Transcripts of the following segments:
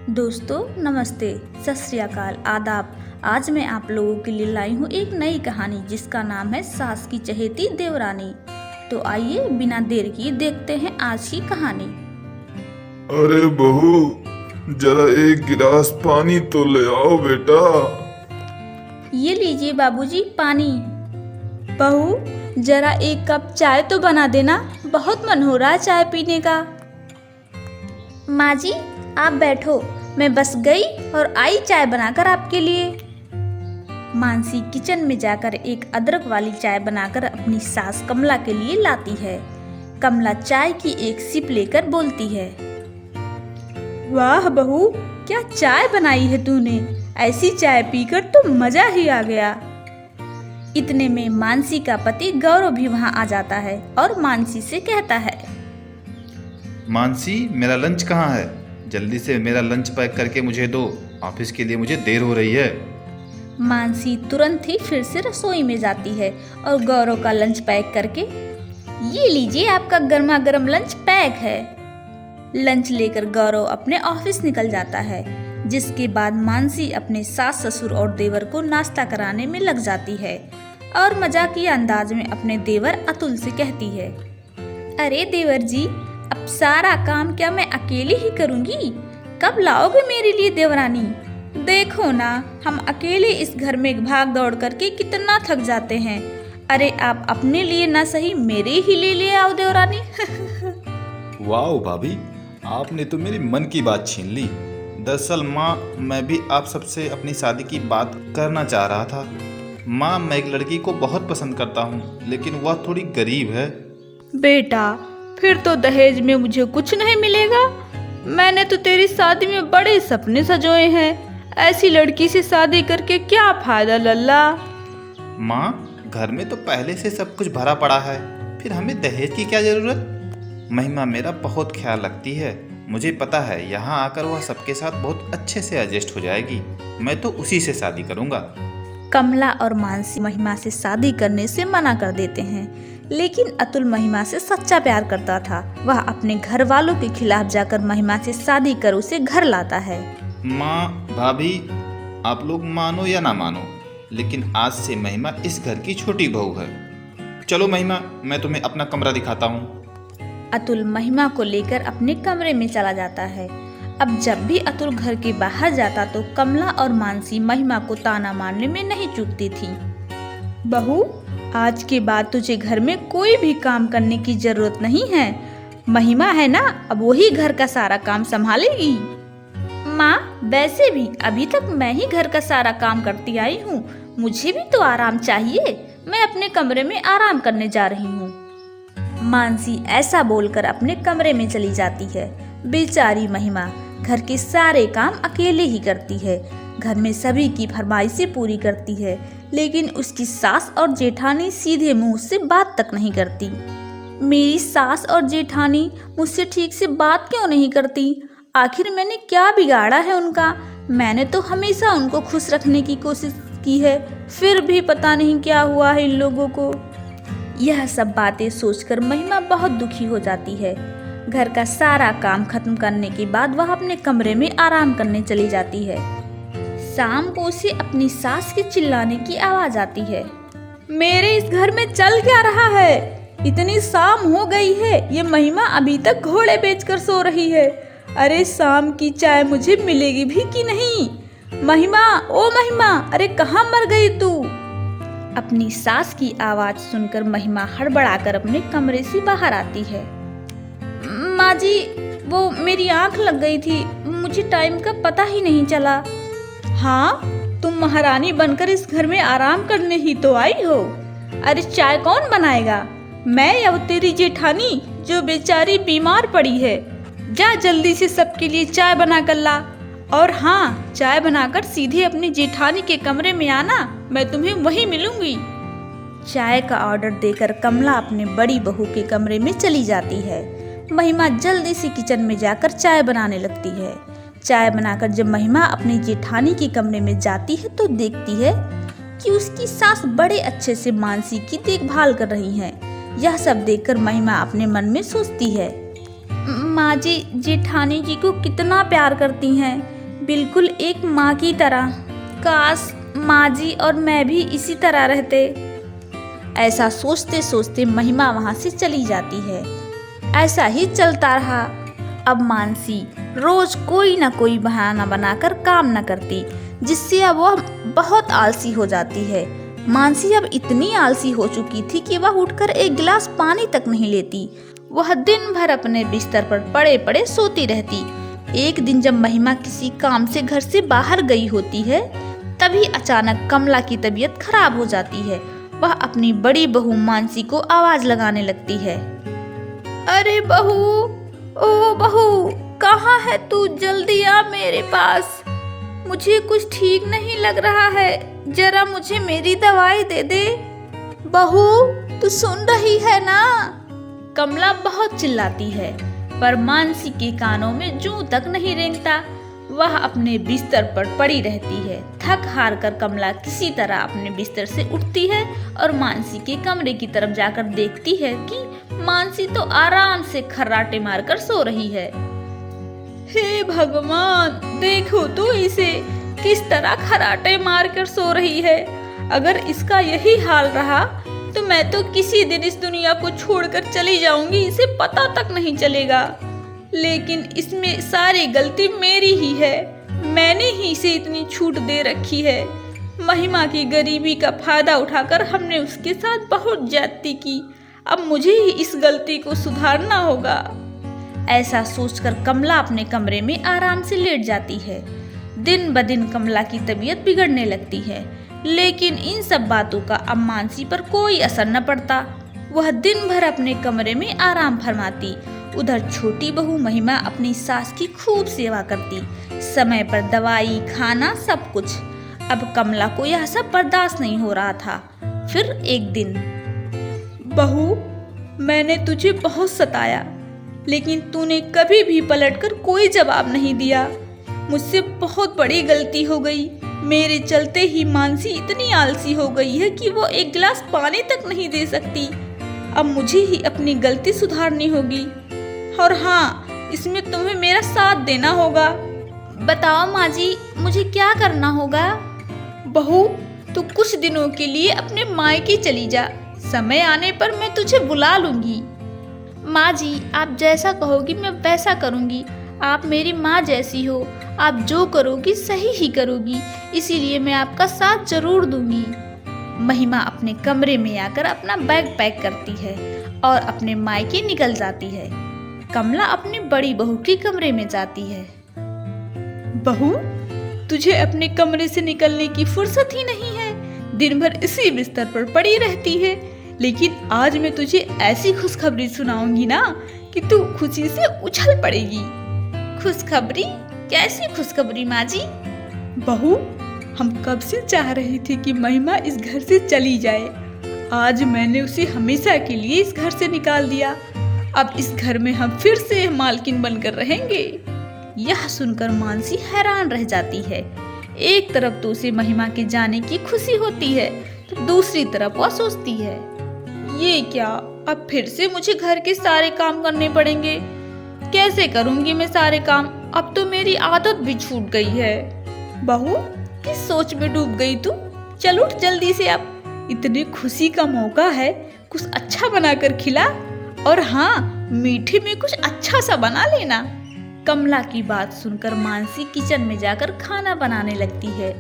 दोस्तों नमस्ते, सत श्री अकाल, आदाब। आज मैं आप लोगों के लिए लाई हूँ एक नई कहानी जिसका नाम है सास की चहेती देवरानी। तो आइए बिना देर किए देखते हैं आज की कहानी। अरे बहू, जरा एक गिलास पानी तो ले आओ बेटा। ये लीजिए बाबूजी पानी। बहू जरा एक कप चाय तो बना देना, बहुत मन हो रहा है चाय पीने का। माँ जी आप बैठो, मैं बस गई और आई चाय बनाकर आपके लिए। मानसी किचन में जाकर एक अदरक वाली चाय बनाकर अपनी सास कमला के लिए लाती है। कमला चाय की एक सिप लेकर बोलती है, वाह बहू, क्या चाय बनाई है तूने, ऐसी चाय पीकर तो मजा ही आ गया। इतने में मानसी का पति गौरव भी वहां आ जाता है और मानसी से कहता है, मानसी मेरा लंच कहाँ है? जल्दी से मेरा लंच पैक करके मुझे दो, ऑफिस के लिए मुझे देर हो रही है। मानसी तुरंत ही फिर से रसोई में जाती है और गौरव का लंच पैक करके, ये लीजिए आपका गर्मा गर्म लंच पैक है। लंच लेकर गौरव अपने ऑफिस निकल जाता है, जिसके बाद मानसी अपने सास ससुर और देवर को नाश्ता कराने में लग जाती है और मजाकिया अंदाज में अपने देवर अतुल से कहती है, अरे देवर जी, अब सारा काम क्या मैं अकेले ही करूंगी? कब लाओगे मेरे लिए देवरानी? देखो ना, हम अकेले इस घर में भाग दौड़ करके कितना थक जाते हैं। अरे आप अपने लिए ना सही मेरे ही ले आओ देवरानी। वाह भाभी, आपने तो मेरी मन की बात छीन ली। दरअसल माँ, मैं भी आप सबसे अपनी शादी की बात करना चाह रहा था। माँ, मैं एक लड़की को बहुत पसंद करता हूँ, लेकिन वह थोड़ी गरीब है। बेटा, फिर तो दहेज में मुझे कुछ नहीं मिलेगा। मैंने तो तेरी शादी में बड़े सपने सजोए हैं। ऐसी लड़की से शादी करके क्या फायदा लल्ला। माँ, घर में तो पहले से सब कुछ भरा पड़ा है, फिर हमें दहेज की क्या जरूरत? महिमा मेरा बहुत ख्याल रखती है, मुझे पता है यहाँ आकर वह सबके साथ बहुत अच्छे से एडजस्ट हो जाएगी। मैं तो उसी से शादी करूँगा। कमला और मानसी महिमा से शादी करने से मना कर देते हैं, लेकिन अतुल महिमा से सच्चा प्यार करता था। वह अपने घर वालों के खिलाफ जाकर महिमा से शादी कर उसे घर लाता है। माँ, भाभी, आप लोग मानो या ना मानो, लेकिन आज से महिमा इस घर की छोटी बहू है। चलो महिमा, मैं तुम्हें अपना कमरा दिखाता हूँ। अतुल महिमा को लेकर अपने कमरे में चला जाता है। अब जब भी अतुल घर के बाहर जाता तो कमला और मानसी महिमा को ताना मारने में नहीं चूकती थी। बहू, आज के बाद तुझे घर में कोई भी काम करने की जरूरत नहीं है। महिमा है ना, अब वही घर का सारा काम संभालेगी। माँ, वैसे भी अभी तक मैं ही घर का सारा काम करती आई हूँ, मुझे भी तो आराम चाहिए। मैं अपने कमरे में आराम करने जा रही हूँ। मानसी ऐसा बोलकर अपने कमरे में चली जाती है। बेचारी महिमा घर के सारे काम अकेले ही करती है, घर में सभी की फरमाइशें पूरी करती है, लेकिन उसकी सास और जेठानी सीधे मुंह से बात तक नहीं करती। मेरी सास और जेठानी मुझसे ठीक से बात क्यों नहीं करती? आखिर मैंने क्या बिगाड़ा है उनका? मैंने तो हमेशा उनको खुश रखने की कोशिश की है, फिर भी पता नहीं क्या हुआ है इन लोगों को। यह सब बातें सोचकर महिमा बहुत दुखी हो जाती है। घर का सारा काम खत्म करने के बाद वह अपने कमरे में आराम करने चली जाती है। शाम को उसे अपनी सास के चिल्लाने की आवाज आती है, मेरे इस घर में चल क्या रहा है? इतनी शाम हो गई है, ये महिमा अभी तक घोड़े बेचकर सो रही है। अरे शाम की चाय मुझे मिलेगी भी कि नहीं? महिमा, ओ महिमा, अरे कहाँ मर गई तू? अपनी सास की आवाज सुनकर महिमा हड़बड़ाकर अपने कमरे से बाहर आती है। माँ जी, वो मेरी आंख लग गई थी, मुझे टाइम का पता ही नहीं चला। हाँ, तुम महारानी बनकर इस घर में आराम करने ही तो आई हो। अरे चाय कौन बनाएगा, मैं या वो तेरी जेठानी जो बेचारी बीमार पड़ी है? जा जल्दी से सबके लिए चाय बना कर ला। और हाँ, चाय बनाकर सीधे अपनी जेठानी के कमरे में आना, मैं तुम्हें वहीं मिलूंगी। चाय का ऑर्डर देकर कमला अपने बड़ी बहू के कमरे में चली जाती है। महिमा जल्दी से किचन में जाकर चाय बनाने लगती है। चाय बनाकर जब महिमा अपनी जेठानी के कमरे में जाती है तो देखती है कि उसकी सास बड़े अच्छे से मानसी की देखभाल कर रही हैं। यह सब देखकर महिमा अपने मन में सोचती है, माँ जी जेठानी जी को कितना प्यार करती हैं, बिल्कुल एक माँ की तरह। काश माँ जी और मैं भी इसी तरह रहते। ऐसा सोचते सोचते महिमा वहाँ से चली जाती है। ऐसा ही चलता रहा। अब मानसी रोज कोई ना कोई बहाना बनाकर काम न करती, जिससे अब वह बहुत आलसी हो जाती है। मानसी अब इतनी आलसी हो चुकी थी कि वह उठकर एक गिलास पानी तक नहीं लेती। वह दिन भर अपने बिस्तर पर पड़े पड़े सोती रहती। एक दिन जब महिमा किसी काम से घर से बाहर गई होती है, तभी अचानक कमला की तबीयत खराब हो जाती है। वह अपनी बड़ी बहू मानसी को आवाज लगाने लगती है। अरे बहू, ओ बहू, कहाँ है तू? जल्दी आ मेरे पास। मुझे कुछ ठीक नहीं लग रहा है, जरा मुझे मेरी दवाई दे दे। बहू, तू सुन रही है ना? कमला बहुत चिल्लाती है, पर मानसी के कानों में जूं तक नहीं रेंगता। वह अपने बिस्तर पर पड़ी रहती है। थक हार कर कमला किसी तरह अपने बिस्तर से उठती है और मानसी के कमरे की तरफ जाकर देखती है कि मानसी तो आराम से खर्राटे मारकर सो रही है। हे भगवान, देखो तो इसे किस तरह खर्राटे मारकर सो रही है। अगर इसका यही हाल रहा तो मैं तो किसी दिन इस दुनिया को छोड़कर चली जाऊंगी, इसे पता तक नहीं चलेगा। लेकिन इसमें सारी गलती मेरी ही है। मैंने ही इसे इतनी छूट दे रखी है। महिमा की गरीबी का फायदा उठाकर हमने उसके साथ बहुत ज्यादती की। अब मुझे ही इस गलती को सुधारना होगा। ऐसा सोचकर कमला अपने कमरे में आराम से लेट जाती है। दिन ब दिन कमला की तबीयत बिगड़ने लगती है, लेकिन इन सब बातों का अब मानसी पर कोई असर न पड़ता। वह दिन भर अपने कमरे में आराम फरमाती। उधर छोटी बहू महिमा अपनी सास की खूब सेवा करती, समय पर दवाई, खाना, सब कुछ। अब कमला को यह सब बर्दाश्त नहीं हो रहा था। फिर एक दिन, बहू, मैंने तुझे बहुत सताया, लेकिन तूने कभी भी पलटकर कोई जवाब नहीं दिया। मुझसे बहुत बड़ी गलती हो गई। मेरे चलते ही मानसी इतनी आलसी हो गई है कि वो एक गिलास पानी तक नहीं दे सकती। अब मुझे ही अपनी गलती सुधारनी होगी। और हाँ, इसमें तुम्हें मेरा साथ देना होगा। बताओ माँ जी, मुझे क्या करना होगा? बहू, तू कुछ दिनों के लिए अपने मायके चली जा। समय आने पर मैं तुझे बुला लूंगी। माँ जी, आप जैसा कहोगी मैं वैसा करूंगी। आप मेरी माँ जैसी हो। आप जो करोगी सही ही करोगी, इसीलिए मैं आपका साथ जरूर दूंगी। महिमा अपने कमरे में आकर अपना बैग पैक करती है और अपने मायके निकल जाती है। कमला अपनी बड़ी बहू के कमरे में जाती है। बहू, तुझे अपने कमरे से निकलने की फुर्सत ही नहीं है। दिन भर इसी बिस्तर पर पड़ी रहती है। लेकिन आज मैं तुझे ऐसी खुशखबरी सुनाऊंगी ना कि तू खुशी से उछल पड़ेगी। खुशखबरी? कैसी खुशखबरी माँ जी? बहू, हम कब से चाह रहे थे कि महिमा इस घर से चली जाए। आज मैंने उसे हमेशा के लिए इस घर से निकाल दिया। अब इस घर में हम फिर से मालकिन बनकर रहेंगे। यह सुनकर मानसी हैरान रह जाती है। एक तरफ तो उसे महिमा के जाने की खुशी होती है, तो दूसरी तरफ वह सोचती है, ये क्या, अब फिर से मुझे घर के सारे काम करने पड़ेंगे। कैसे करूंगी मैं सारे काम? अब तो मेरी आदत भी छूट गई है। बहू, किस सोच में डूब गई तू? चल उठ जल्दी से, अब इतनी खुशी का मौका है, कुछ अच्छा बनाकर खिला। और हाँ, मीठे में कुछ अच्छा सा बना लेना। कमला की बात सुनकर मानसी किचन में जाकर खाना बनाने लगती है।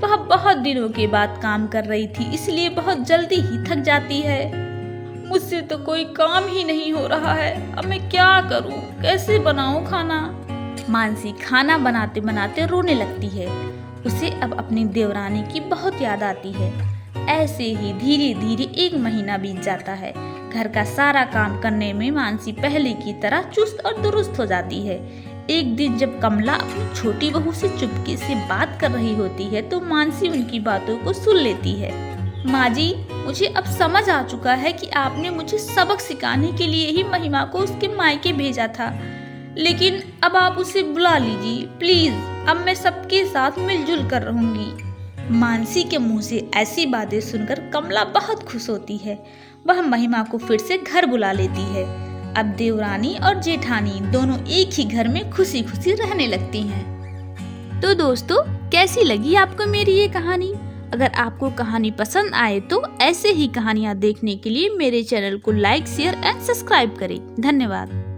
वह बहुत दिनों के बाद काम कर रही थी, इसलिए बहुत जल्दी ही थक जाती है। मुझसे तो कोई काम ही नहीं हो रहा है। अब मैं क्या करूं? कैसे बनाऊं खाना? मानसी खाना बनाते बनाते रोने लगती है। उसे अब अपनी देवरानी की बहुत याद आती है। ऐसे ही धीरे धीरे एक महीना बीत जाता है। घर का सारा काम करने में मानसी पहले की तरह चुस्त और दुरुस्त हो जाती है। एक दिन जब कमला अपनी छोटी बहू से चुपके से बात कर रही होती है, तो मानसी उनकी बातों को सुन लेती है। माँ जी, मुझे अब समझ आ चुका है कि आपने मुझे सबक सिखाने के लिए ही महिमा को उसके मायके भेजा था, लेकिन अब आप उसे बुला लीजिए प्लीज। अब मैं सबके साथ मिलजुल कर रहूंगी। मानसी के मुंह से ऐसी बातें सुनकर कमला बहुत खुश होती है। वह महिमा को फिर से घर बुला लेती है। अब देवरानी और जेठानी दोनों एक ही घर में खुशी खुशी रहने लगती हैं। तो दोस्तों, कैसी लगी आपको मेरी ये कहानी? अगर आपको कहानी पसंद आए तो ऐसे ही कहानियाँ देखने के लिए मेरे चैनल को लाइक, शेयर एंड सब्सक्राइब करें। धन्यवाद।